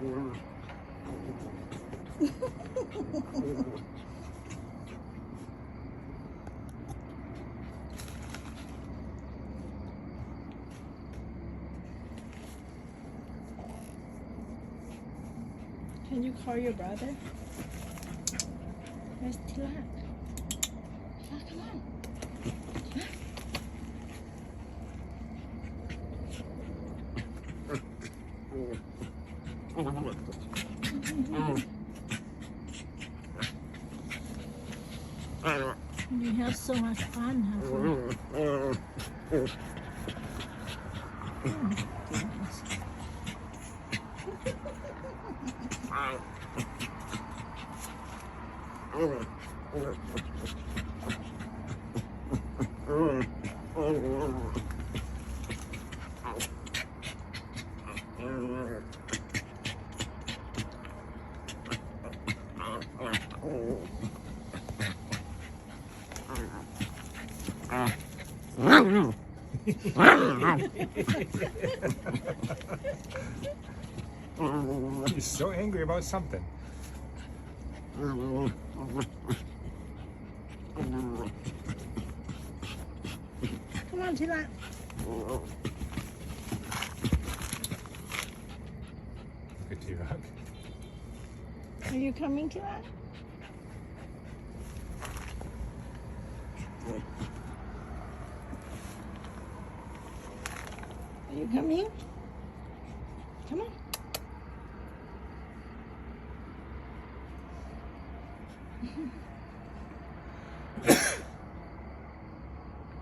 Can you call your brother? Where's Tilak? Tilak, come on. You have so much fun, huh? Oh, goodness. He's so angry about something. Come on, Tilak. Look at T-Rock. Are you coming, Tilak? Are you coming? Come on.